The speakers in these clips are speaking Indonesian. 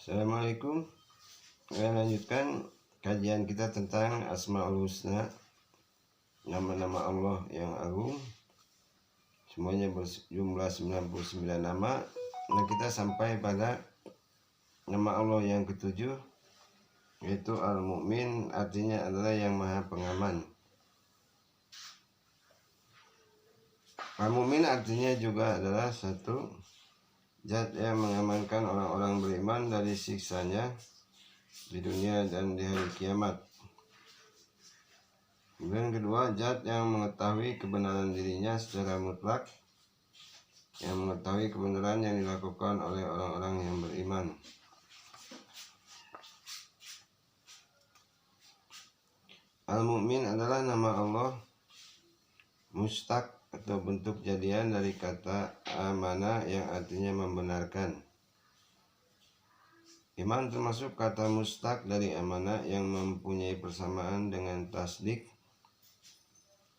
Assalamualaikum. Saya lanjutkan kajian kita tentang Asmaul Husna, nama-nama Allah yang agung. Semuanya berjumlah 99 nama. Nah, kita sampai pada nama Allah yang ketujuh, yaitu Al-Mu'min, artinya adalah yang maha pengaman. Al-Mu'min artinya juga adalah satu zat yang mengamankan orang-orang beriman dari siksanya di dunia dan di hari kiamat. Kemudian kedua, zat yang mengetahui kebenaran dirinya secara mutlak, yang mengetahui kebenaran yang dilakukan oleh orang-orang yang beriman. Al-Mu'min adalah nama Allah mustaq atau bentuk jadian dari kata amanah yang artinya membenarkan. Iman termasuk kata mustaq dari amanah yang mempunyai persamaan dengan tasdik,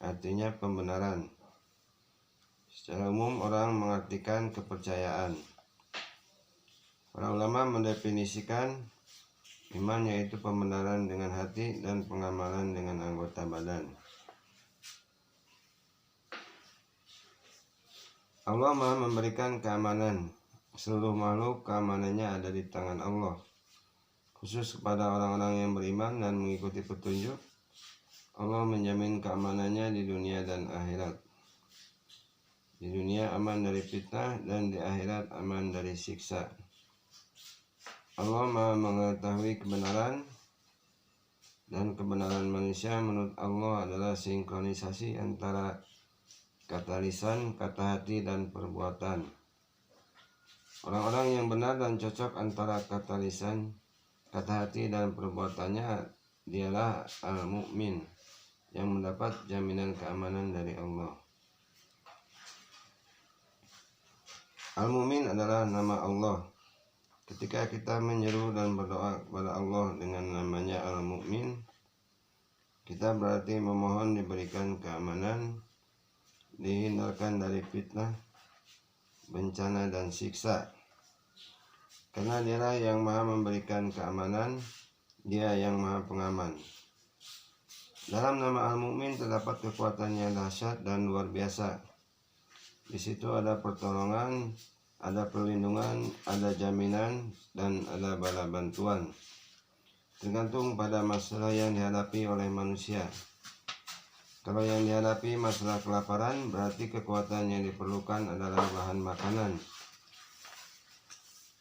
artinya pembenaran. Secara umum orang mengartikan kepercayaan. Para ulama mendefinisikan iman yaitu pembenaran dengan hati dan pengamalan dengan anggota badan. Allah Maha memberikan keamanan. Seluruh makhluk keamanannya ada di tangan Allah. Khusus kepada orang-orang yang beriman dan mengikuti petunjuk, Allah menjamin keamanannya di dunia dan akhirat. Di dunia aman dari fitnah dan di akhirat aman dari siksa. Allah Maha mengetahui kebenaran, dan kebenaran manusia menurut Allah adalah sinkronisasi antara kata lisan, kata hati, dan perbuatan. Orang-orang yang benar dan cocok antara kata lisan, kata hati, dan perbuatannya dialah al-mu'min yang mendapat jaminan keamanan dari Allah. Al-Mu'min adalah nama Allah. Ketika kita menyeru dan berdoa kepada Allah dengan namanya Al-Mu'min, kita berarti memohon diberikan keamanan, dihindarkan dari fitnah, bencana, dan siksa. Karena Dialah yang maha memberikan keamanan, Dia yang maha pengaman. Dalam nama Al-Mu'min terdapat kekuatan yang dahsyat dan luar biasa. Di situ ada pertolongan, ada perlindungan, ada jaminan, dan ada bala bantuan. Tergantung pada masalah yang dihadapi oleh manusia. Kalau yang dihadapi masalah kelaparan, berarti kekuatan yang diperlukan adalah bahan makanan.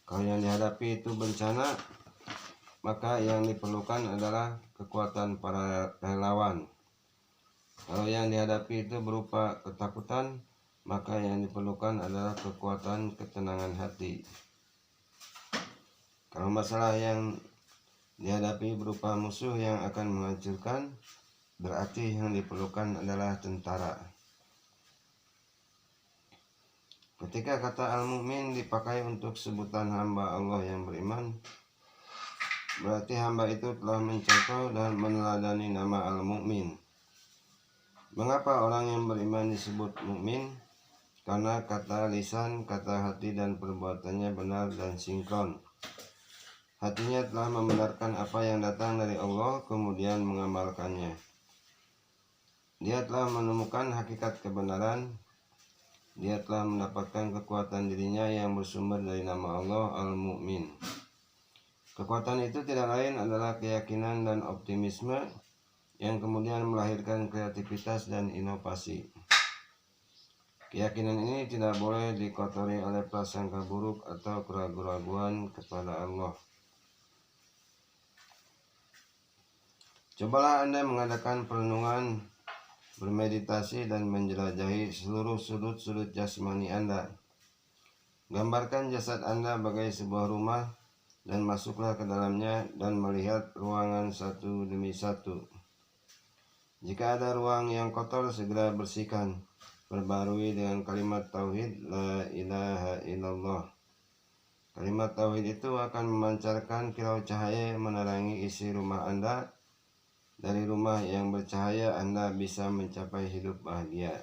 Kalau yang dihadapi itu bencana, maka yang diperlukan adalah kekuatan para relawan. Kalau yang dihadapi itu berupa ketakutan, maka yang diperlukan adalah kekuatan ketenangan hati. Kalau masalah yang dihadapi berupa musuh yang akan menghancurkan, berarti yang diperlukan adalah tentara. Ketika kata Al-Mu'min dipakai untuk sebutan hamba Allah yang beriman, berarti hamba itu telah mencontoh dan meneladani nama Al-Mu'min. Mengapa orang yang beriman disebut mukmin? Karena kata lisan, kata hati, dan perbuatannya benar dan sinkron. Hatinya telah membenarkan apa yang datang dari Allah, kemudian mengamalkannya. Dia telah menemukan hakikat kebenaran. Dia telah mendapatkan kekuatan dirinya yang bersumber dari nama Allah Al-Mu'min. Kekuatan itu tidak lain adalah keyakinan dan optimisme yang kemudian melahirkan kreativitas dan inovasi. Keyakinan ini tidak boleh dikotori oleh prasangka buruk atau keraguan-keraguan kepada Allah. Cobalah Anda mengadakan perenungan, bermeditasi, dan menjelajahi seluruh sudut-sudut jasmani Anda. Gambarkan jasad Anda bagai sebuah rumah dan masuklah ke dalamnya dan melihat ruangan satu demi satu. Jika ada ruang yang kotor, segera bersihkan. Perbarui dengan kalimat tauhid la ilaha illallah. Kalimat tauhid itu akan memancarkan kilau cahaya menerangi isi rumah Anda. Dari rumah yang bercahaya Anda bisa mencapai hidup bahagia.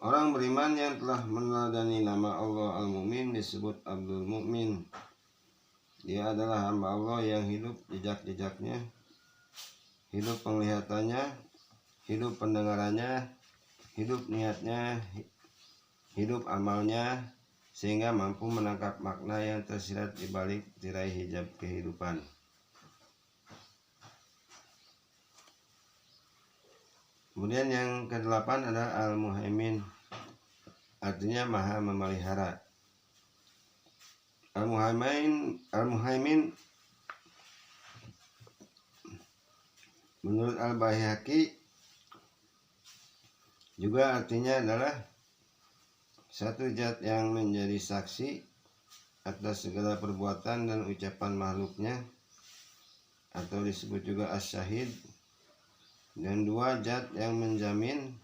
Orang beriman yang telah meneladani nama Allah Al-Mu'min disebut Abdul Mu'min. Dia adalah hamba Allah yang hidup jejak-jejaknya, hidup penglihatannya, hidup pendengarannya, hidup niatnya, hidup amalnya, sehingga mampu menangkap makna yang tersirat di balik tirai hijab kehidupan. Kemudian yang ke-8 adalah Al-Muhaimin, artinya maha memelihara. Al-Muhaimin menurut Al-Baihaqi juga artinya adalah satu zat yang menjadi saksi atas segala perbuatan dan ucapan makhluknya, atau disebut juga as-syahid, dan 2 zat yang menjamin,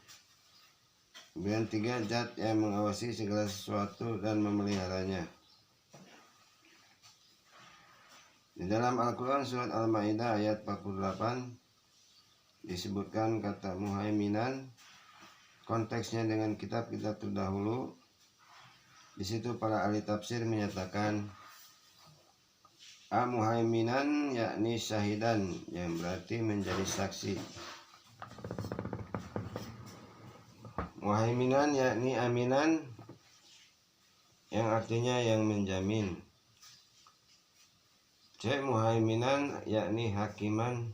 dan 3 zat yang mengawasi segala sesuatu dan memeliharanya. Di dalam Al-Quran surat Al-Ma'idah ayat 48 disebutkan kata muhaiminan, konteksnya dengan kitab-kitab terdahulu. Di situ para ahli tafsir menyatakan muhaiminan yakni syahidan, yang berarti menjadi saksi. Muhaiminan yakni aminan, yang artinya yang menjamin. Muhaiminan yakni hakiman,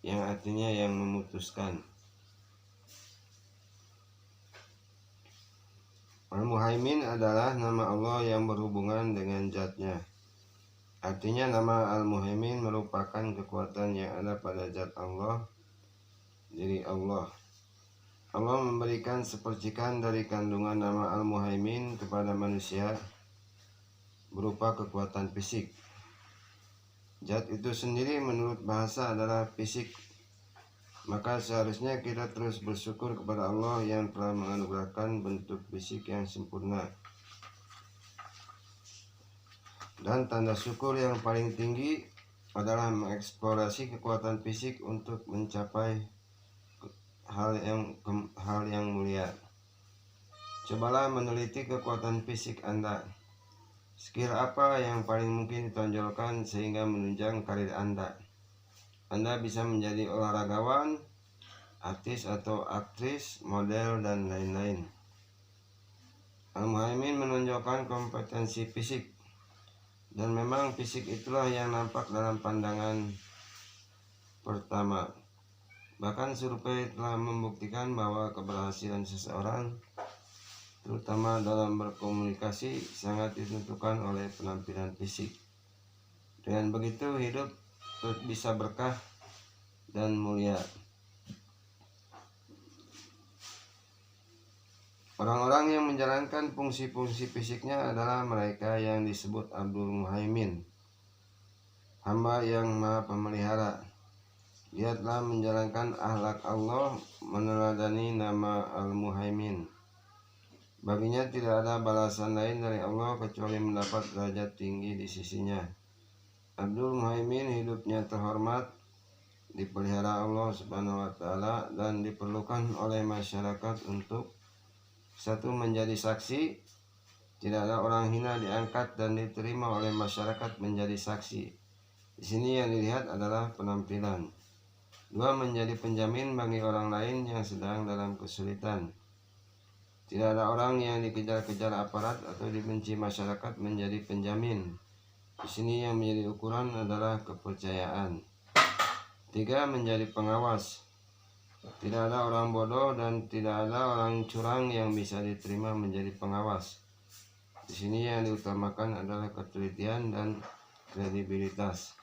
yang artinya yang memutuskan. Al-Muhaimin adalah nama Allah yang berhubungan dengan zatnya. Artinya nama Al-Muhaimin merupakan kekuatan yang ada pada zat Allah, diri Allah. Allah memberikan sepercikan dari kandungan nama Al-Muhaimin kepada manusia berupa kekuatan fisik. Zat itu sendiri menurut bahasa adalah fisik. Maka seharusnya kita terus bersyukur kepada Allah yang telah menganugerahkan bentuk fisik yang sempurna. Dan tanda syukur yang paling tinggi adalah mengeksplorasi kekuatan fisik untuk mencapai hal yang mulia. Cobalah meneliti kekuatan fisik Anda. Skill apa yang paling mungkin ditonjolkan sehingga menunjang karir Anda? Anda bisa menjadi olahragawan, artis atau aktris, model, dan lain-lain. Al-Muhaimin menunjukkan kompetensi fisik, dan memang fisik itulah yang nampak dalam pandangan pertama. Bahkan survei telah membuktikan bahwa keberhasilan seseorang, terutama dalam berkomunikasi, sangat ditentukan oleh penampilan fisik. Dengan begitu hidup bisa berkah dan mulia. Orang-orang yang menjalankan fungsi-fungsi fisiknya adalah mereka yang disebut Abdul Muhaimin, hamba yang maha pemelihara. Dia telah menjalankan akhlak Allah, meneladani nama Al-Muhaimin. Baginya tidak ada balasan lain dari Allah kecuali mendapat derajat tinggi di sisinya. Abdul Muhaimin hidupnya terhormat, dipelihara Allah Subhanahu wa Ta'ala, dan diperlukan oleh masyarakat untuk satu, menjadi saksi. Tidak ada orang hina diangkat dan diterima oleh masyarakat menjadi saksi. Di sini yang dilihat adalah penampilan. 2, menjadi penjamin bagi orang lain yang sedang dalam kesulitan. Tidak ada orang yang dikejar-kejar aparat atau dibenci masyarakat menjadi penjamin. Di sini yang menjadi ukuran adalah kepercayaan. 3, menjadi pengawas. Tidak ada orang bodoh dan tidak ada orang curang yang bisa diterima menjadi pengawas. Di sini yang diutamakan adalah ketelitian dan kredibilitas.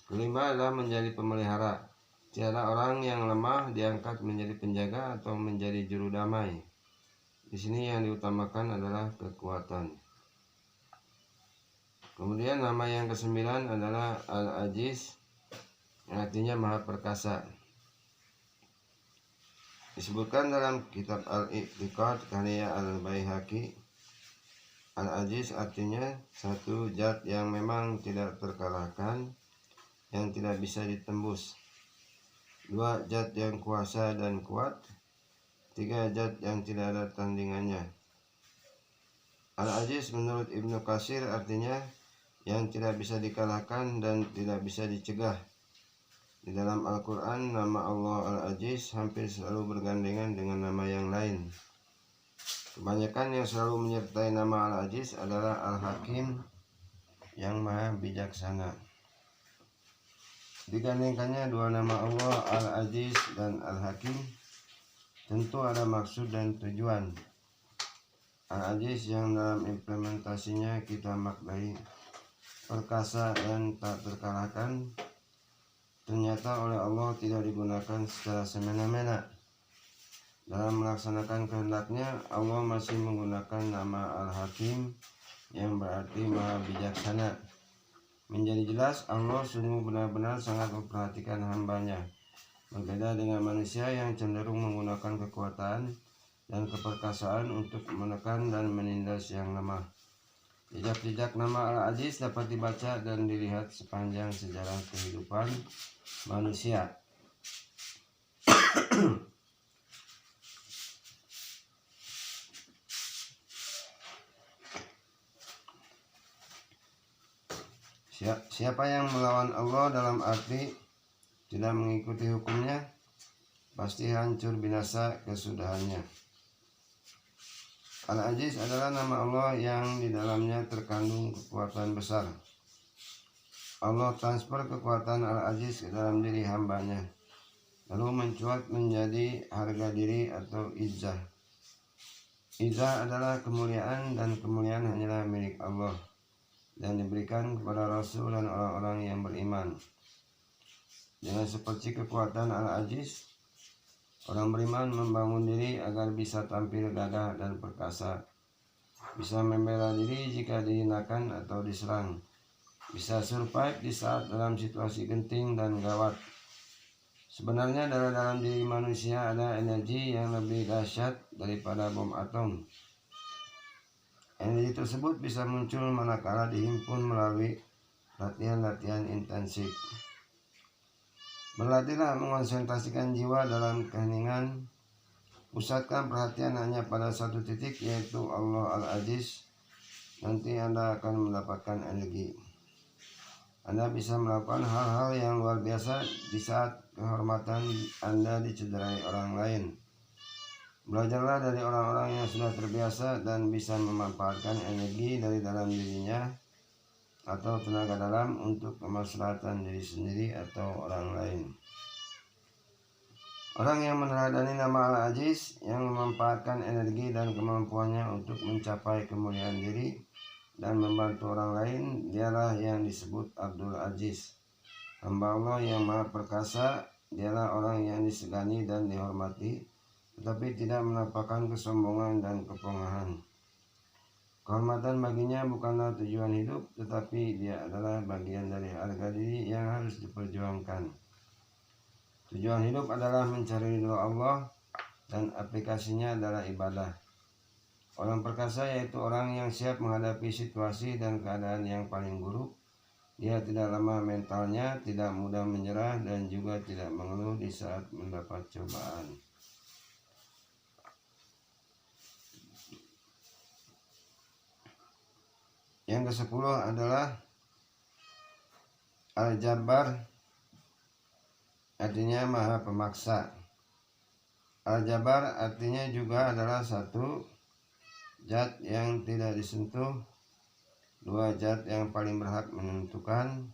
5 adalah menjadi pemelihara. Tiada orang yang lemah diangkat menjadi penjaga atau menjadi juru damai. Di sini yang diutamakan adalah kekuatan. Kemudian nama yang ke-9 adalah Al-Aziz, yang artinya maha perkasa. Disebutkan dalam kitab Al-I'tiqad karya Al-Baihaqi, Al-Aziz artinya satu zat yang memang tidak terkalahkan, yang tidak bisa ditembus. 2, zat yang kuasa dan kuat. tiga zat yang tidak ada tandingannya. Al-Aziz menurut Ibnu Katsir artinya yang tidak bisa dikalahkan dan tidak bisa dicegah. Di dalam Al-Quran, nama Allah Al-Aziz hampir selalu bergandengan dengan nama yang lain. Kebanyakan yang selalu menyertai nama Al-Aziz adalah Al-Hakim, yang maha bijaksana. Digandengkannya dua nama Allah, Al-Aziz dan Al-Hakim, tentu ada maksud dan tujuan. Al-Aziz yang dalam implementasinya kita maknai perkasa dan tak terkalahkan, ternyata oleh Allah tidak digunakan secara semena-mena. Dalam melaksanakan kehendaknya, Allah masih menggunakan nama Al-Hakim yang berarti maha bijaksana. Menjadi jelas Allah sungguh benar-benar sangat memperhatikan hambanya. Berbeda dengan manusia yang cenderung menggunakan kekuatan dan keperkasaan untuk menekan dan menindas yang lemah. Jejak-jejak nama Al-Aziz dapat dibaca dan dilihat sepanjang sejarah kehidupan manusia. Siapa yang melawan Allah dalam arti tidak mengikuti hukumnya, pasti hancur binasa kesudahannya. Al-Aziz adalah nama Allah yang di dalamnya terkandung kekuatan besar. Allah transfer kekuatan Al-Aziz ke dalam diri hambanya, lalu mencuat menjadi harga diri atau izzah. Izzah adalah kemuliaan, dan kemuliaan hanyalah milik Allah dan diberikan kepada Rasul dan orang-orang yang beriman. Dengan seperti kekuatan Al-Aziz, orang beriman membangun diri agar bisa tampil gagah dan perkasa, bisa membela diri jika dihinakan atau diserang, bisa survive di saat dalam situasi genting dan gawat. Sebenarnya dalam diri manusia ada energi yang lebih dahsyat daripada bom atom. Energi tersebut bisa muncul manakala dihimpun melalui latihan-latihan intensif. Berlatihlah mengonsentrasikan jiwa dalam keheningan. Pusatkan perhatian hanya pada satu titik, yaitu Allah Al-Aziz. Nanti Anda akan mendapatkan energi. Anda bisa melakukan hal-hal yang luar biasa di saat kehormatan Anda dicederai orang lain. Belajarlah dari orang-orang yang sudah terbiasa dan bisa memanfaatkan energi dari dalam dirinya atau tenaga dalam untuk kemaslahatan diri sendiri atau orang lain. Orang yang meneladani nama Al-Aziz, yang memanfaatkan energi dan kemampuannya untuk mencapai kemuliaan diri dan membantu orang lain, dialah yang disebut Abdul Aziz, hamba Allah yang maha perkasa. Dialah orang yang disegani dan dihormati, tetapi tidak menampakkan kesombongan dan kepongahan. Kehormatan baginya bukanlah tujuan hidup, tetapi dia adalah bagian dari harga diri yang harus diperjuangkan. Tujuan hidup adalah mencari ridho Allah, dan aplikasinya adalah ibadah. Orang perkasa yaitu orang yang siap menghadapi situasi dan keadaan yang paling buruk. Dia tidak lemah mentalnya, tidak mudah menyerah, dan juga tidak mengeluh di saat mendapat cobaan. Yang ke-10 adalah Al-Jabbar, artinya maha pemaksa. Al-Jabbar artinya juga adalah satu zat yang tidak disentuh, dua zat yang paling berhak menentukan,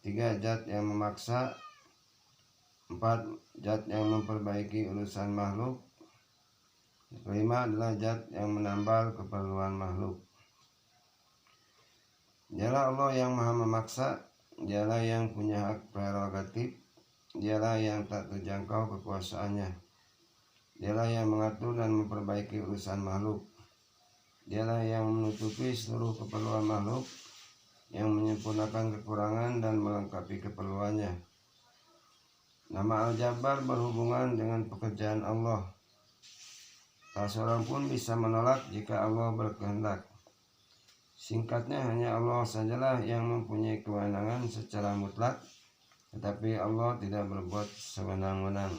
tiga zat yang memaksa, empat zat yang memperbaiki urusan makhluk, kelima adalah zat yang menambal keperluan makhluk. Dialah Allah yang maha memaksa, dialah yang punya hak prerogatif, dialah yang tak terjangkau kekuasaannya, dialah yang mengatur dan memperbaiki urusan makhluk, dialah yang menutupi seluruh keperluan makhluk, yang menyempurnakan kekurangan dan melengkapi keperluannya. Nama Al-Jabbar berhubungan dengan pekerjaan Allah. Tak seorang pun bisa menolak jika Allah berkehendak. Singkatnya, hanya Allah sajalah yang mempunyai kewenangan secara mutlak, tetapi Allah tidak berbuat sewenang-wenang.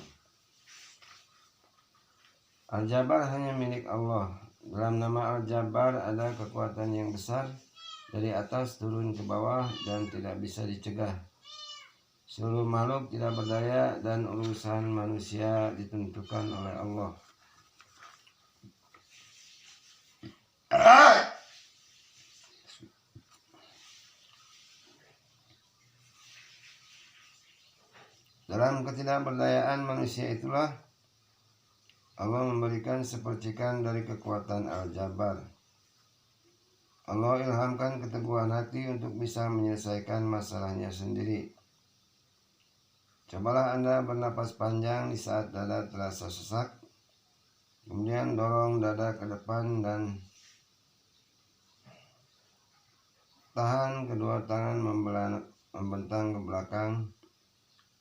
Al-Jabbar hanya milik Allah. Dalam nama Al-Jabbar ada kekuatan yang besar dari atas turun ke bawah dan tidak bisa dicegah. Seluruh makhluk tidak berdaya dan urusan manusia ditentukan oleh Allah. Dalam ketidakberdayaan manusia itulah Allah memberikan sepercikan dari kekuatan Al-Jabbar. Allah ilhamkan keteguhan hati untuk bisa menyelesaikan masalahnya sendiri. Cobalah Anda bernapas panjang di saat dada terasa sesak. Kemudian dorong dada ke depan dan tahan kedua tangan membentang ke belakang.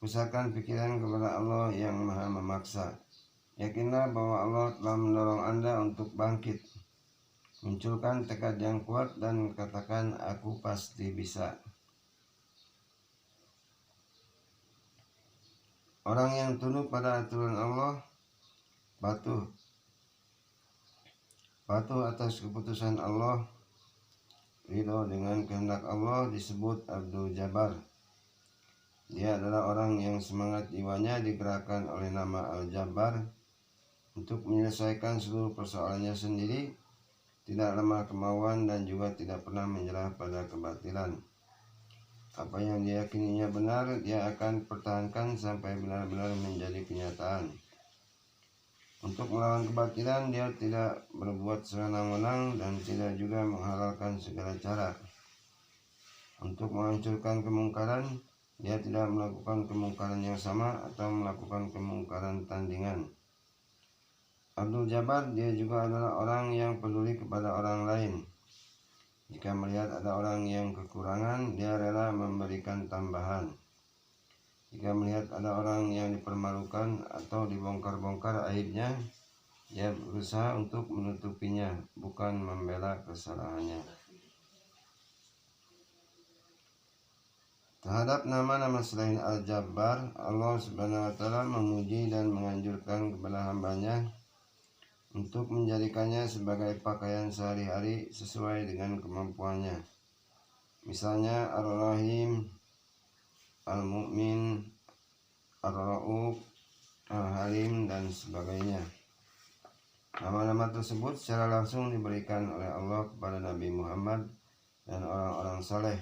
Pusatkan pikiran kepada Allah yang Maha Memaksa. Yakinlah bahwa Allah telah mendorong Anda untuk bangkit. Munculkan tekad yang kuat dan katakan, aku pasti bisa. Orang yang tunduk pada aturan Allah, patuh atas keputusan Allah, ridho dengan kehendak Allah, disebut Abdul Jabbar. Dia adalah orang yang semangat jiwanya digerakkan oleh nama Al-Jabbar untuk menyelesaikan seluruh persoalannya sendiri, tidak lemah kemauan dan juga tidak pernah menyerah pada kebatilan. Apa yang diyakininya benar, dia akan pertahankan sampai benar-benar menjadi kenyataan. Untuk melawan kebatilan, dia tidak berbuat sewenang-wenang dan tidak juga menghalalkan segala cara. Untuk menghancurkan kemungkaran, dia tidak melakukan kemungkaran yang sama atau melakukan kemungkaran tandingan. Abdul Jabbar, dia juga adalah orang yang peduli kepada orang lain. Jika melihat ada orang yang kekurangan, dia rela memberikan tambahan. Jika melihat ada orang yang dipermalukan atau dibongkar-bongkar aibnya, dia berusaha untuk menutupinya, bukan membela kesalahannya. Terhadap nama-nama selain Al-Jabbar, Allah Subhanahu wa Ta'ala memuji dan menganjurkan kepada hambanya untuk menjadikannya sebagai pakaian sehari-hari sesuai dengan kemampuannya. Misalnya Ar-Rahim, Al-Mu'min, Ar-Ra'uf, Al-Halim, dan sebagainya. Nama-nama tersebut secara langsung diberikan oleh Allah kepada Nabi Muhammad dan orang-orang saleh.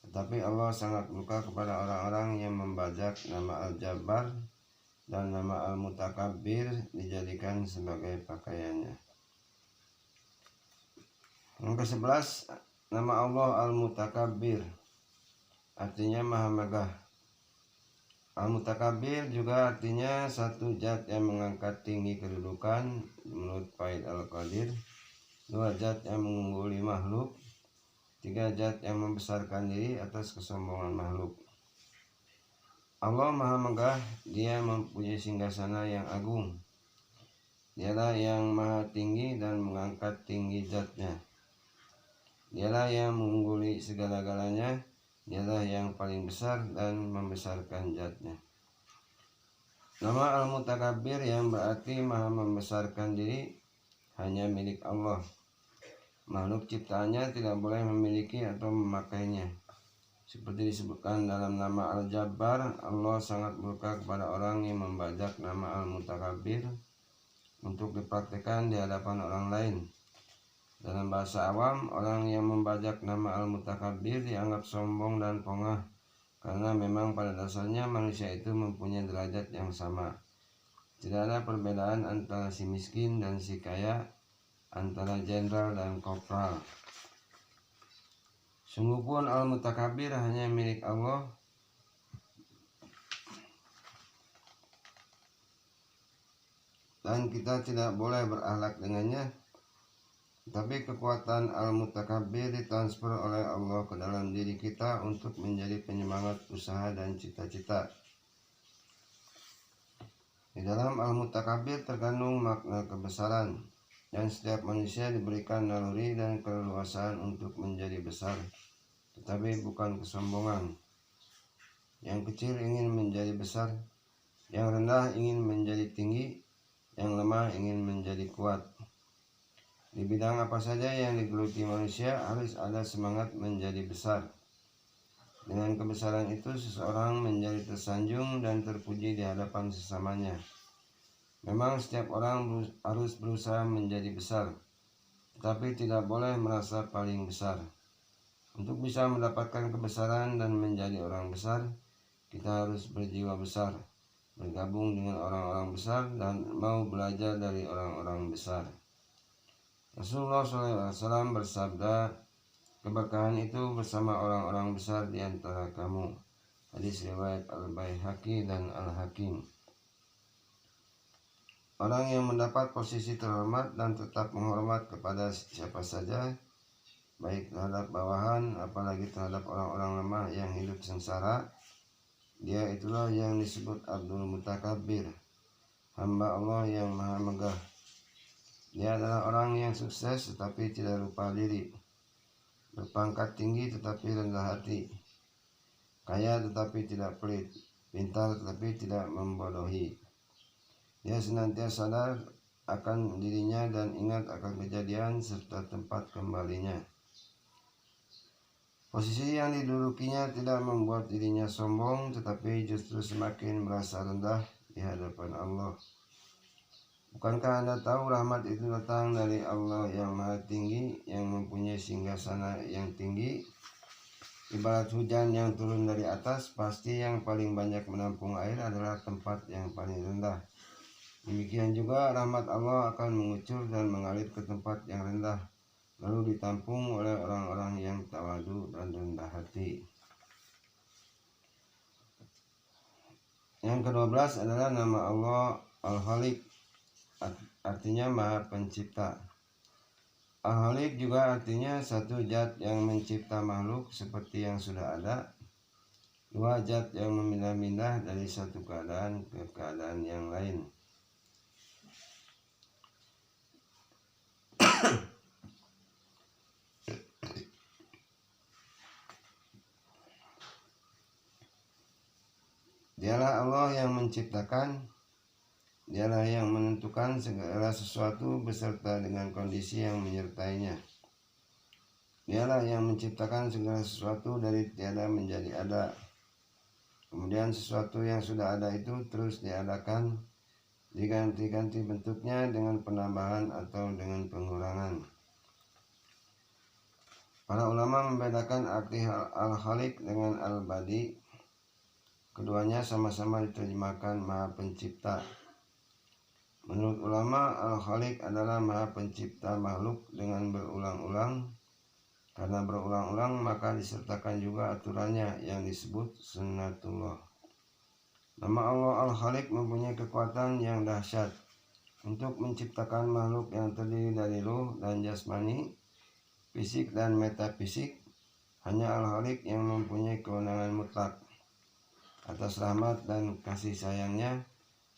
Tetapi Allah sangat murka kepada orang-orang yang membajak nama Al-Jabbar dan nama Al-Mutakabbir dijadikan sebagai pakaiannya. Yang ke-11, nama Allah Al-Mutakabbir, artinya Maha Megah. Al-Mutakabbir juga artinya satu zat yang mengangkat tinggi kedudukan menurut Faid Al-Qadir, dua zat yang mengungguli makhluk, tiga zat yang membesarkan diri atas kesombongan makhluk. Allah Maha Megah, dia mempunyai singgasana yang agung. Dialah yang maha tinggi dan mengangkat tinggi zatnya. Dialah yang mengungguli segala-galanya. Dialah yang paling besar dan membesarkan zatnya. Nama Al-Mutakabbir yang berarti maha membesarkan diri hanya milik Allah. Makhluk ciptaannya tidak boleh memiliki atau memakainya. Seperti disebutkan dalam nama Al-Jabbar, Allah sangat murka kepada orang yang membajak nama Al-Mutakabbir untuk dipraktikkan di hadapan orang lain. Dalam bahasa awam, orang yang membajak nama Al-Mutakabbir dianggap sombong dan pongah, karena memang pada dasarnya manusia itu mempunyai derajat yang sama. Tidak ada perbedaan antara si miskin dan si kaya, antara jenderal dan kopral. Sungguh pun Al-Mutakabbir hanya milik Allah. Dan kita tidak boleh berakhlak dengannya. Tapi kekuatan Al-Mutakabbir ditransfer oleh Allah ke dalam diri kita untuk menjadi penyemangat usaha dan cita-cita. Di dalam Al-Mutakabbir terkandung makna kebesaran, dan setiap manusia diberikan naluri dan keleluasaan untuk menjadi besar, tetapi bukan kesombongan. Yang kecil ingin menjadi besar, yang rendah ingin menjadi tinggi, yang lemah ingin menjadi kuat. Di bidang apa saja yang digeluti manusia harus ada semangat menjadi besar. Dengan kebesaran itu seseorang menjadi tersanjung dan terpuji di hadapan sesamanya. Memang setiap orang harus berusaha menjadi besar, tetapi tidak boleh merasa paling besar. Untuk bisa mendapatkan kebesaran dan menjadi orang besar, kita harus berjiwa besar, bergabung dengan orang-orang besar, dan mau belajar dari orang-orang besar. Rasulullah SAW bersabda, keberkahan itu bersama orang-orang besar di antara kamu. Hadis riwayat Al-Baihaqi dan Al-Hakim. Orang yang mendapat posisi terhormat dan tetap menghormat kepada siapa saja, baik terhadap bawahan, apalagi terhadap orang-orang lemah yang hidup sengsara, dia itulah yang disebut Abdul Mutakabbir, hamba Allah yang maha megah. Dia adalah orang yang sukses tetapi tidak lupa diri, berpangkat tinggi tetapi rendah hati, kaya tetapi tidak pelit, pintar tetapi tidak membodohi. Dia senantiasa sadar akan dirinya dan ingat akan kejadian serta tempat kembalinya. Posisi yang didudukinya tidak membuat dirinya sombong, tetapi justru semakin merasa rendah di hadapan Allah. Bukankah Anda tahu rahmat itu datang dari Allah yang maha tinggi, yang mempunyai singgasana yang tinggi? Ibarat hujan yang turun dari atas, pasti yang paling banyak menampung air adalah tempat yang paling rendah. Demikian juga rahmat Allah akan mengucur dan mengalir ke tempat yang rendah, lalu ditampung oleh orang-orang yang tawadu dan rendah hati. Yang ke-12 adalah nama Allah Al-Khaliq, artinya Maha Pencipta. Al-Khaliq juga artinya satu zat yang mencipta makhluk seperti yang sudah ada, dua zat yang memindah-mindah dari satu keadaan ke keadaan yang lain. Dialah Allah yang menciptakan, dialah yang menentukan segala sesuatu beserta dengan kondisi yang menyertainya. Dialah yang menciptakan segala sesuatu dari tiada menjadi ada. Kemudian sesuatu yang sudah ada itu terus diadakan, diganti-ganti bentuknya dengan penambahan atau dengan pengurangan. Para ulama membedakan arti Al-Khaliq dengan Al-Badi. Keduanya sama-sama diterjemahkan Maha Pencipta. Menurut ulama, Al-Khaliq adalah Maha Pencipta makhluk dengan berulang-ulang. Karena berulang-ulang maka disertakan juga aturannya yang disebut sunnatullah. Nama Allah Al-Khaliq mempunyai kekuatan yang dahsyat untuk menciptakan makhluk yang terdiri dari ruh dan jasmani, fisik dan metafisik. Hanya Al-Khaliq yang mempunyai kewenangan mutlak. Atas rahmat dan kasih sayangnya,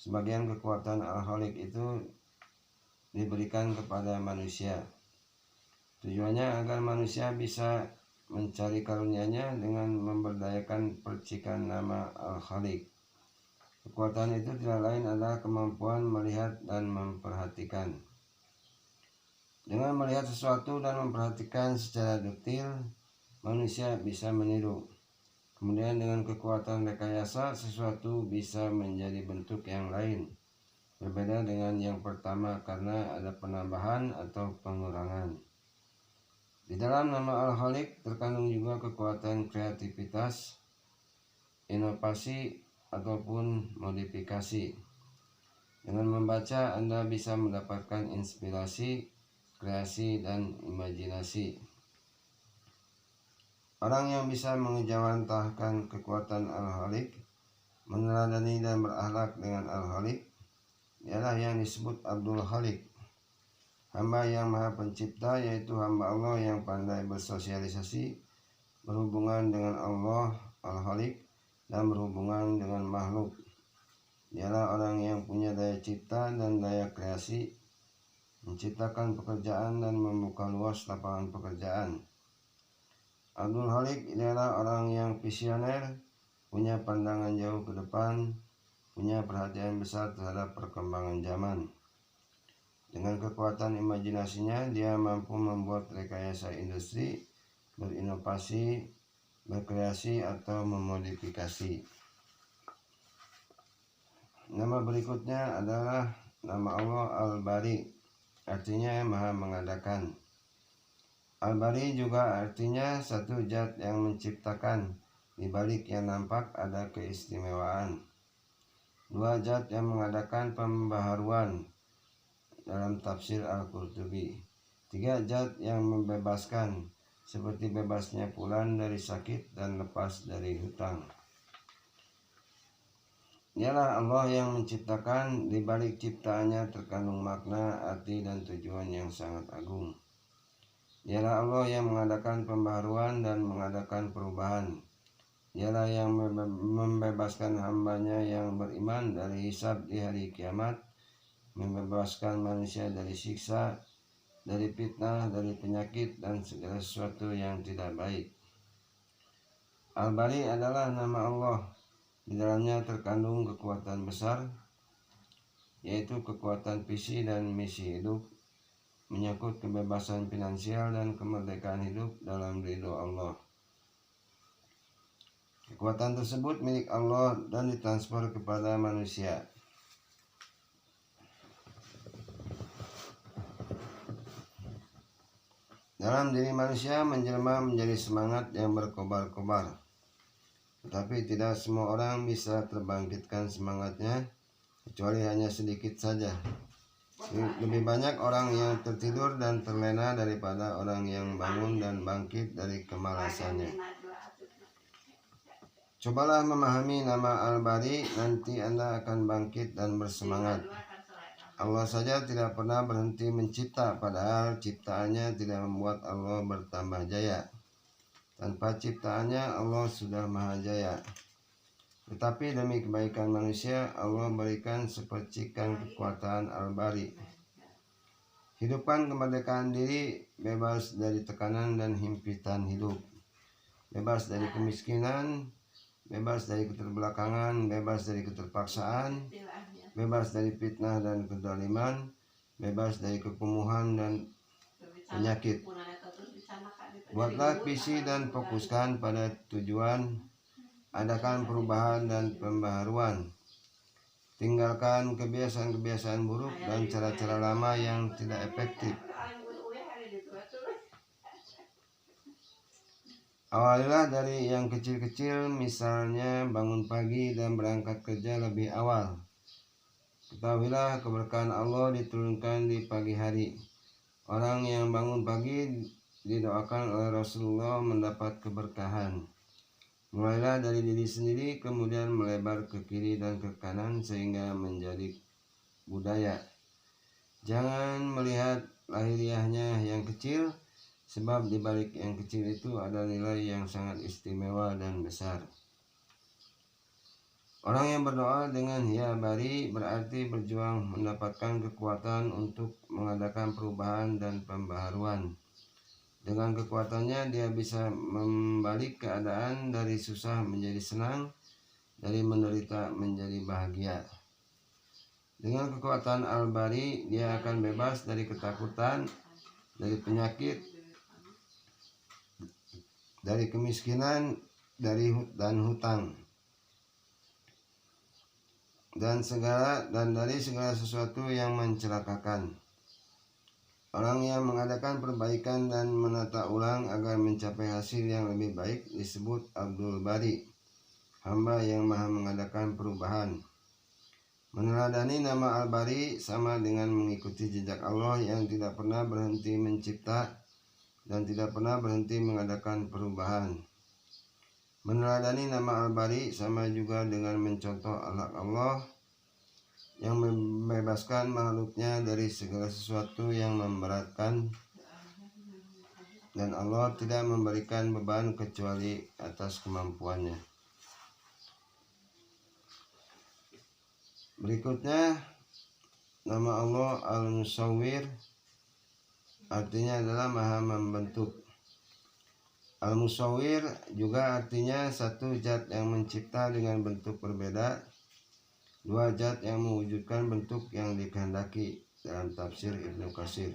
sebagian kekuatan Al-Khaliq itu diberikan kepada manusia. Tujuannya agar manusia bisa mencari karunia-Nya dengan memberdayakan percikan nama Al-Khaliq. Kekuatan itu tidak lain adalah kemampuan melihat dan memperhatikan. Dengan melihat sesuatu dan memperhatikan secara detail, manusia bisa meniru. Kemudian dengan kekuatan rekayasa, sesuatu bisa menjadi bentuk yang lain, berbeda dengan yang pertama karena ada penambahan atau pengurangan. Di dalam nama Al-Khaliq terkandung juga kekuatan kreativitas, inovasi, ataupun modifikasi. Dengan membaca, Anda bisa mendapatkan inspirasi, kreasi, dan imajinasi. Orang yang bisa mengejawantahkan kekuatan Al-Khaliq, meneladani dan berakhlak dengan Al-Khaliq, ialah yang disebut Abdul Khaliq, hamba yang Maha Pencipta, yaitu hamba Allah yang pandai bersosialisasi, berhubungan dengan Allah Al-Khaliq, dan berhubungan dengan makhluk. Dialah orang yang punya daya cipta dan daya kreasi, menciptakan pekerjaan dan membuka luas lapangan pekerjaan. Abdul Khaliq adalah orang yang visioner, punya pandangan jauh ke depan, punya perhatian besar terhadap perkembangan zaman. Dengan kekuatan imajinasinya, dia mampu membuat rekayasa industri, berinovasi, berkreasi, atau memodifikasi. Nama berikutnya adalah nama Allah Al-Bari, artinya Maha Mengadakan. Al-Bari juga artinya satu zat yang menciptakan, di balik yang nampak ada keistimewaan. Dua zat yang mengadakan pembaharuan dalam tafsir Al-Qurtubi. Tiga zat yang membebaskan, seperti bebasnya Fulan dari sakit dan lepas dari hutang. Dialah Allah yang menciptakan, di balik ciptaannya terkandung makna, arti, dan tujuan yang sangat agung. Dialah Allah yang mengadakan pembaharuan dan mengadakan perubahan. Dialah yang membebaskan hambanya yang beriman dari hisab di hari kiamat, membebaskan manusia dari siksa, dari fitnah, dari penyakit, dan segala sesuatu yang tidak baik. Al-Bari adalah nama Allah. Di dalamnya terkandung kekuatan besar, yaitu kekuatan visi dan misi hidup, menyangkut kebebasan finansial dan kemerdekaan hidup dalam ridho Allah. Kekuatan tersebut milik Allah dan ditransfer kepada manusia. Dalam diri manusia menjelma menjadi semangat yang berkobar-kobar. Tetapi tidak semua orang bisa terbangkitkan semangatnya, kecuali hanya sedikit saja. Lebih banyak orang yang tertidur dan terlena daripada orang yang bangun dan bangkit dari kemalasannya. Cobalah memahami nama Al-Bari, nanti Anda akan bangkit dan bersemangat. Allah saja tidak pernah berhenti mencipta, padahal ciptaannya tidak membuat Allah bertambah jaya. Tanpa ciptaannya Allah sudah maha jaya. Tetapi demi kebaikan manusia, Allah berikan sepercikan kekuatan Al-Bari. Hidupkan kemerdekaan diri, bebas dari tekanan dan himpitan hidup. Bebas dari kemiskinan, bebas dari keterbelakangan, bebas dari keterpaksaan, bebas dari fitnah dan kezaliman, bebas dari kekumuhan dan penyakit. Buatlah visi dan fokuskan pada tujuan, adakan perubahan dan pembaharuan. Tinggalkan kebiasaan-kebiasaan buruk dan cara-cara lama yang tidak efektif. Awalilah dari yang kecil-kecil, misalnya bangun pagi dan berangkat kerja lebih awal. Ketahuilah keberkahan Allah diturunkan di pagi hari. Orang yang bangun pagi didoakan oleh Rasulullah mendapat keberkahan. Mulailah dari diri sendiri, kemudian melebar ke kiri dan ke kanan sehingga menjadi budaya. Jangan melihat lahiriahnya yang kecil, sebab di balik yang kecil itu ada nilai yang sangat istimewa dan besar. Orang yang berdoa dengan Ya Bari berarti berjuang mendapatkan kekuatan untuk mengadakan perubahan dan pembaharuan. Dengan kekuatannya dia bisa membalik keadaan dari susah menjadi senang, dari menderita menjadi bahagia. Dengan kekuatan Al-Bari dia akan bebas dari ketakutan, dari penyakit, dari kemiskinan, dari hutang, dan dari segala sesuatu yang mencelakakan. Orang yang mengadakan perbaikan dan menata ulang agar mencapai hasil yang lebih baik disebut Abdul Bari, hamba yang maha mengadakan perubahan. Meneladani nama Al-Bari sama dengan mengikuti jejak Allah yang tidak pernah berhenti mencipta dan tidak pernah berhenti mengadakan perubahan. Meneladani nama Al-Bari sama juga dengan mencontoh akhlak Allah yang membebaskan makhluknya dari segala sesuatu yang memberatkan, dan Allah tidak memberikan beban kecuali atas kemampuannya. Berikutnya, nama Allah Al-Musawwir artinya adalah maha membentuk. Al-Musawwir juga artinya satu zat yang mencipta dengan bentuk berbeda, dua zat yang mewujudkan bentuk yang dikehendaki, dalam tafsir Ibnu Katsir.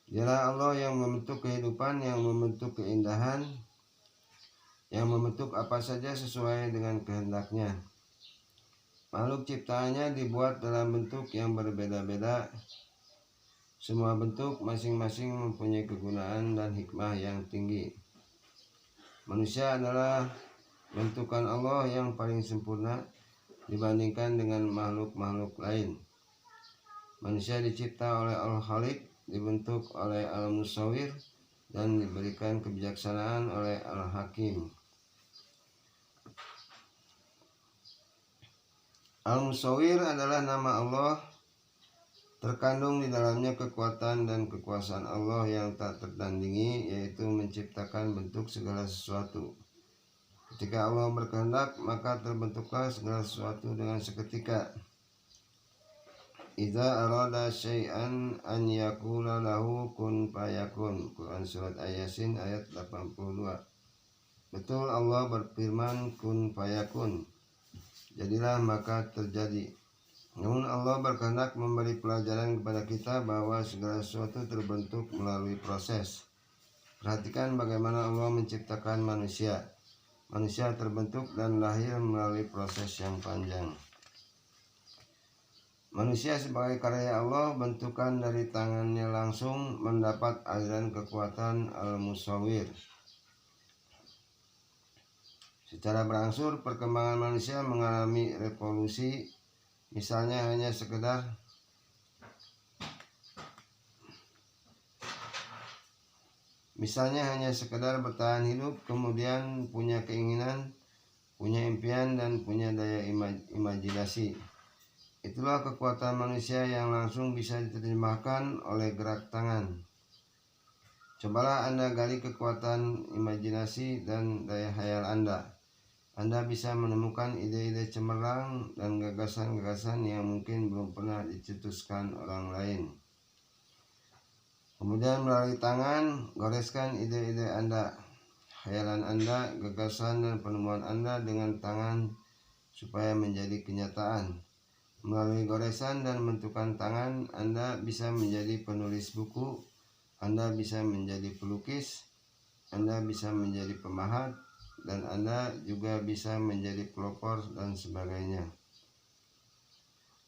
Dialah Allah yang membentuk kehidupan, yang membentuk keindahan, yang membentuk apa saja sesuai dengan kehendaknya. Makhluk ciptaannya dibuat dalam bentuk yang berbeda-beda. Semua bentuk masing-masing mempunyai kegunaan dan hikmah yang tinggi. Manusia adalah bentukan Allah yang paling sempurna dibandingkan dengan makhluk-makhluk lain. Manusia dicipta oleh Al-Khaliq, dibentuk oleh Al-Musawwir, dan diberikan kebijaksanaan oleh Al-Hakim. Al-Musawwir adalah nama Allah. Terkandung di dalamnya kekuatan dan kekuasaan Allah yang tak tertandingi, yaitu menciptakan bentuk segala sesuatu. Ketika Allah berkehendak, maka terbentuklah segala sesuatu dengan seketika. Idza arada syai'an an yaqula lahu kun fayakun. Quran surat Yasin ayat 82. Betul, Allah berfirman kun fayakun, jadilah maka terjadi. Namun Allah berkehendak memberi pelajaran kepada kita bahwa segala sesuatu terbentuk melalui proses. Perhatikan bagaimana Allah menciptakan manusia. Manusia terbentuk dan lahir melalui proses yang panjang. Manusia sebagai karya Allah, bentukan dari tangannya langsung, mendapat aliran kekuatan Al-Musawwir. Secara berangsur perkembangan manusia mengalami revolusi. Misalnya hanya sekedar bertahan hidup, kemudian punya keinginan, punya impian, dan punya daya imajinasi. Itulah kekuatan manusia yang langsung bisa diterjemahkan oleh gerak tangan. Cobalah Anda gali kekuatan imajinasi dan daya hayal Anda. Anda bisa menemukan ide-ide cemerlang dan gagasan-gagasan yang mungkin belum pernah dicetuskan orang lain. Kemudian melalui tangan, goreskan ide-ide Anda, khayalan Anda, gagasan dan penemuan Anda dengan tangan supaya menjadi kenyataan. Melalui goresan dan bentukan tangan, Anda bisa menjadi penulis buku, Anda bisa menjadi pelukis, Anda bisa menjadi pemahat, dan Anda juga bisa menjadi pelopor dan sebagainya.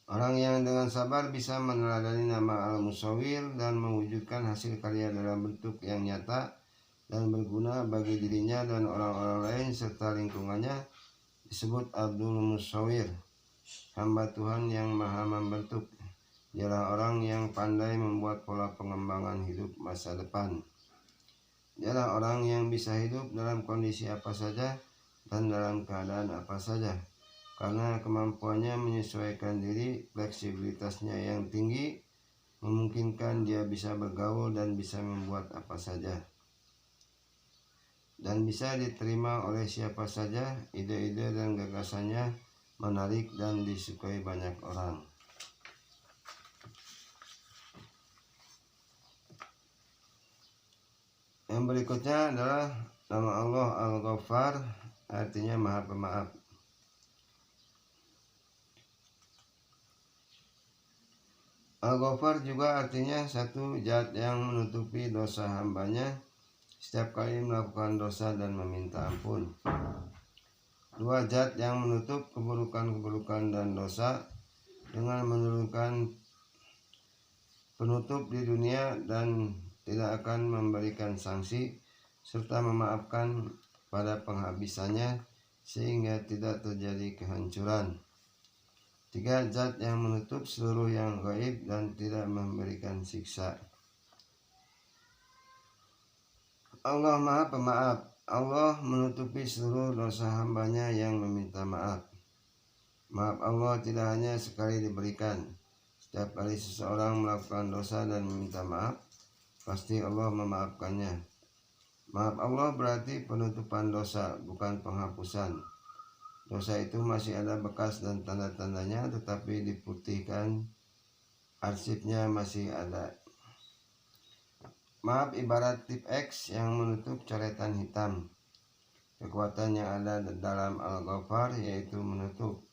Orang yang dengan sabar bisa meneladani nama Al-Musawwir dan mewujudkan hasil karya dalam bentuk yang nyata dan berguna bagi dirinya dan orang-orang lain serta lingkungannya disebut Abdul Musawwir, hamba Tuhan yang maha membentuk. Dialah orang yang pandai membuat pola pengembangan hidup masa depan. Dialah orang yang bisa hidup dalam kondisi apa saja dan dalam keadaan apa saja. Karena kemampuannya menyesuaikan diri, fleksibilitasnya yang tinggi memungkinkan dia bisa bergaul dan bisa membuat apa saja. Dan bisa diterima oleh siapa saja, ide-ide dan gagasannya menarik dan disukai banyak orang. Yang berikutnya adalah nama Allah Al-Ghaffar, artinya Maha Pemaaf. Al-Ghaffar juga artinya satu zat yang menutupi dosa hambanya setiap kali melakukan dosa dan meminta ampun. Dua zat yang menutup keburukan-keburukan dan dosa dengan menurunkan penutup di dunia dan tidak akan memberikan sanksi serta memaafkan pada penghabisannya sehingga tidak terjadi kehancuran. Tiga zat yang menutup seluruh yang gaib dan tidak memberikan siksa. Allah Maha Pemaaf. Allah menutupi seluruh dosa hambanya yang meminta maaf. Maaf Allah tidak hanya sekali diberikan. Setiap kali seseorang melakukan dosa dan meminta maaf, pasti Allah memaafkannya. Maaf Allah berarti penutupan dosa, bukan penghapusan. Dosa itu masih ada bekas dan tanda-tandanya, tetapi diputihkan, arsipnya masih ada. Maaf ibarat tip X yang menutup coretan hitam. Kekuatan yang ada dalam Al-Ghaffar yaitu menutup.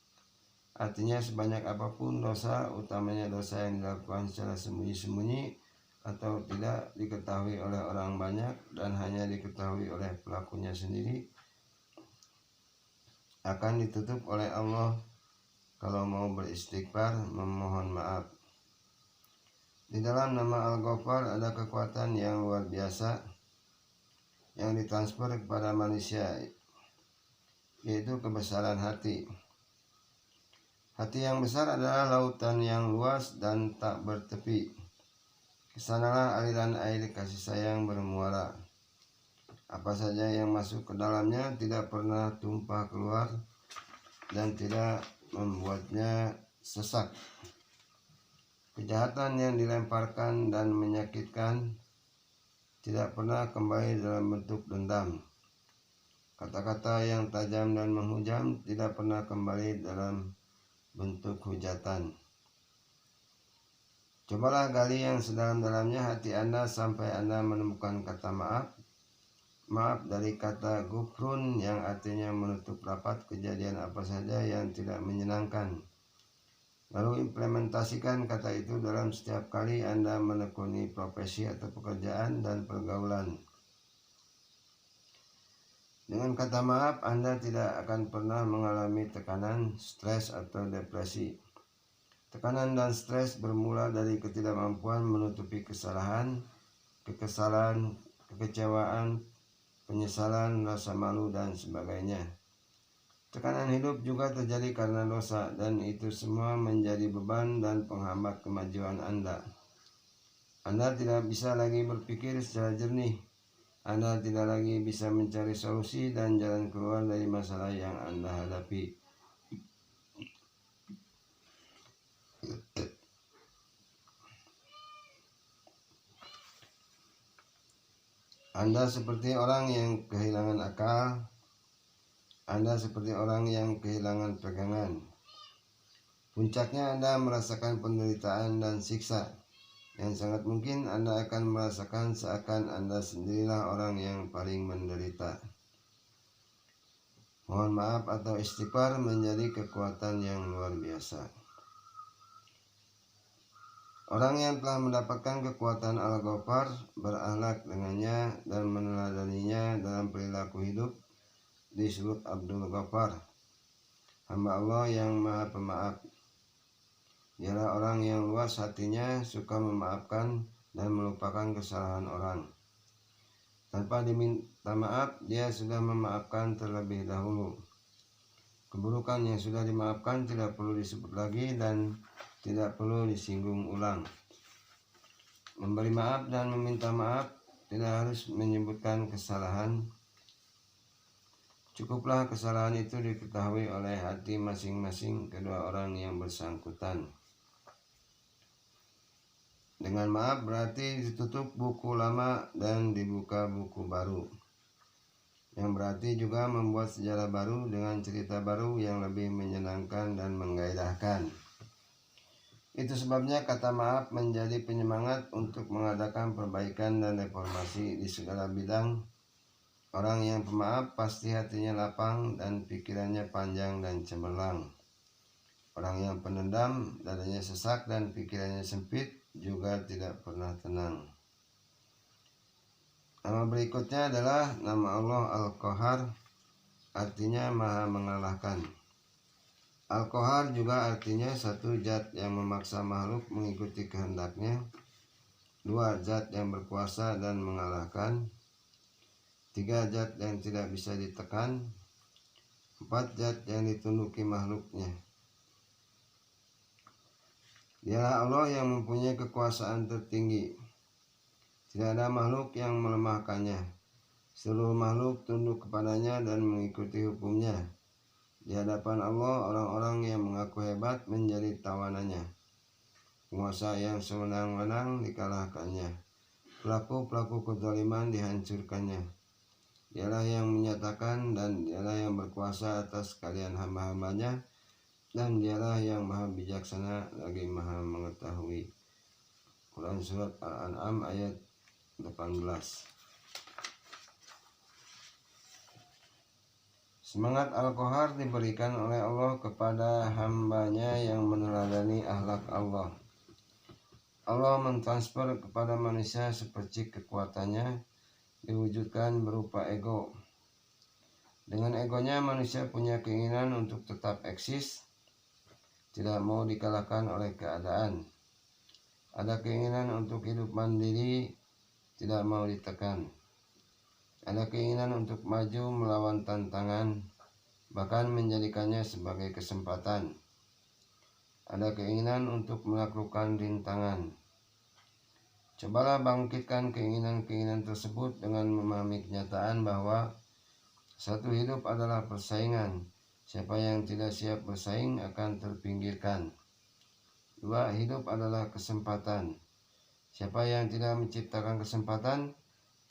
artinya sebanyak apapun dosa, utamanya dosa yang dilakukan secara sembunyi-sembunyi atau tidak diketahui oleh orang banyak dan hanya diketahui oleh pelakunya sendiri, akan ditutup oleh Allah kalau mau beristighfar, memohon maaf. Di dalam nama Al-Ghaffar ada kekuatan yang luar biasa yang ditransfer kepada manusia, yaitu kebesaran hati. Hati yang besar adalah lautan yang luas dan tak bertepi. Kesanalah aliran air kasih sayang bermuara. Apa saja yang masuk ke dalamnya tidak pernah tumpah keluar dan tidak membuatnya sesak. Kejahatan yang dilemparkan dan menyakitkan tidak pernah kembali dalam bentuk dendam. Kata-kata yang tajam dan menghujam tidak pernah kembali dalam bentuk hujatan. Cobalah gali yang sedalam-dalamnya hati Anda sampai Anda menemukan kata maaf. Maaf dari kata gufrun yang artinya menutup rapat kejadian apa saja yang tidak menyenangkan. Lalu implementasikan kata itu dalam setiap kali Anda menekuni profesi atau pekerjaan dan pergaulan. Dengan kata maaf, Anda tidak akan pernah mengalami tekanan, stres, atau depresi. Tekanan dan stres bermula dari ketidakmampuan menutupi kesalahan, kekesalan, kekecewaan, penyesalan, rasa malu, dan sebagainya. Tekanan hidup juga terjadi karena dosa, dan itu semua menjadi beban dan penghambat kemajuan Anda. Anda tidak bisa lagi berpikir secara jernih. Anda tidak lagi bisa mencari solusi dan jalan keluar dari masalah yang Anda hadapi. Anda seperti orang yang kehilangan akal. Anda seperti orang yang kehilangan pegangan. Puncaknya Anda merasakan penderitaan dan siksa. Yang sangat mungkin Anda akan merasakan seakan Anda sendirilah orang yang paling menderita. Mohon maaf atau istighfar menjadi kekuatan yang luar biasa. Orang yang telah mendapatkan kekuatan Al-Ghaffar berakhlak dengannya dan meneladaninya dalam perilaku hidup disebut Abdul Ghaffar, hamba Allah yang maha pemaaf. Dialah orang yang luas hatinya, suka memaafkan dan melupakan kesalahan orang. Tanpa diminta maaf, dia sudah memaafkan terlebih dahulu. Keburukan yang sudah dimaafkan tidak perlu disebut lagi dan tidak perlu disinggung ulang. Memberi maaf dan meminta maaf tidak harus menyebutkan kesalahan. Cukuplah kesalahan itu diketahui oleh hati masing-masing kedua orang yang bersangkutan. Dengan maaf berarti ditutup buku lama dan dibuka buku baru. Yang berarti juga membuat sejarah baru dengan cerita baru yang lebih menyenangkan dan menggairahkan. Itu sebabnya kata maaf menjadi penyemangat untuk mengadakan perbaikan dan reformasi di segala bidang. Orang yang pemaaf pasti hatinya lapang dan pikirannya panjang dan cemerlang. Orang yang pendendam, dadanya sesak dan pikirannya sempit, juga tidak pernah tenang. Nama berikutnya adalah nama Allah Al-Qahar, artinya maha mengalahkan. Al-Qahar juga artinya satu zat yang memaksa makhluk mengikuti kehendaknya, dua zat yang berkuasa dan mengalahkan, tiga zat yang tidak bisa ditekan, empat zat yang ditunduki makhluknya. Dialah Allah yang mempunyai kekuasaan tertinggi. Tidak ada makhluk yang melemahkannya. Seluruh makhluk tunduk kepadanya dan mengikuti hukumnya. Di hadapan Allah, orang-orang yang mengaku hebat menjadi tawanannya. Penguasa yang sewenang-wenang dikalahkannya. Pelaku-pelaku kezaliman dihancurkannya. Dialah yang menyatakan dan dialah yang berkuasa atas kalian hamba-hambanya. Dan dialah yang maha bijaksana lagi maha mengetahui. Quran Surat Al-An'am ayat 18. Semangat Al-Qahar diberikan oleh Allah kepada hambanya yang meneladani akhlak Allah. Allah mentransfer kepada manusia seperti kekuatannya diwujudkan berupa ego. Dengan egonya manusia punya keinginan untuk tetap eksis, tidak mau dikalahkan oleh keadaan. Ada keinginan untuk hidup mandiri, tidak mau ditekan. Ada keinginan untuk maju melawan tantangan, bahkan menjadikannya sebagai kesempatan. Ada keinginan untuk menaklukkan rintangan. Cobalah bangkitkan keinginan-keinginan tersebut dengan memahami kenyataan bahwa satu hidup adalah persaingan. Siapa yang tidak siap bersaing akan terpinggirkan. 2. Hidup adalah kesempatan. Siapa yang tidak menciptakan kesempatan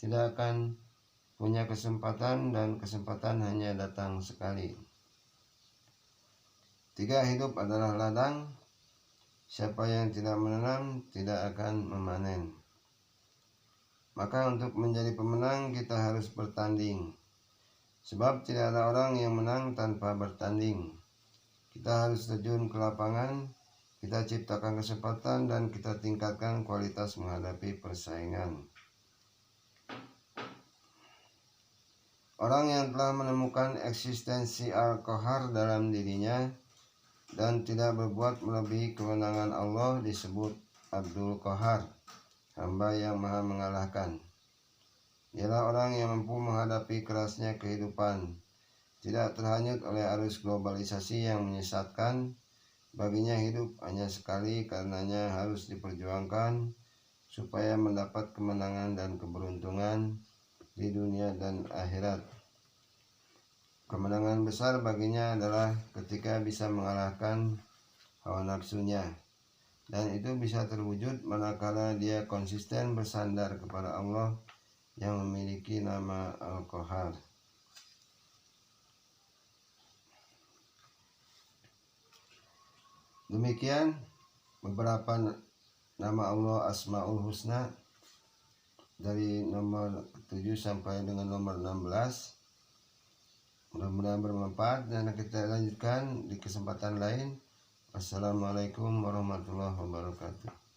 tidak akan punya kesempatan, dan kesempatan hanya datang sekali. 3. Hidup adalah ladang. Siapa yang tidak menanam tidak akan memanen. Maka untuk menjadi pemenang kita harus bertanding. Sebab tidak ada orang yang menang tanpa bertanding. Kita harus terjun ke lapangan, kita ciptakan kesempatan, dan kita tingkatkan kualitas menghadapi persaingan. Orang yang telah menemukan eksistensi Al-Qahar dalam dirinya dan tidak berbuat melebihi kewenangan Allah disebut Abdul Qahar, hamba yang maha mengalahkan. Ialah orang yang mampu menghadapi kerasnya kehidupan, tidak terhanyut oleh arus globalisasi yang menyesatkan. Baginya hidup hanya sekali, karenanya harus diperjuangkan supaya mendapat kemenangan dan keberuntungan di dunia dan akhirat. Kemenangan besar baginya adalah ketika bisa mengalahkan hawa nafsunya, dan itu bisa terwujud manakala dia konsisten bersandar kepada Allah yang memiliki nama Al-Qahar. Demikian beberapa nama Allah Asmaul Husna dari nomor 7 sampai dengan nomor 16. Mudah-mudahan bermanfaat, dan kita lanjutkan di kesempatan lain. Wassalamualaikum warahmatullahi wabarakatuh.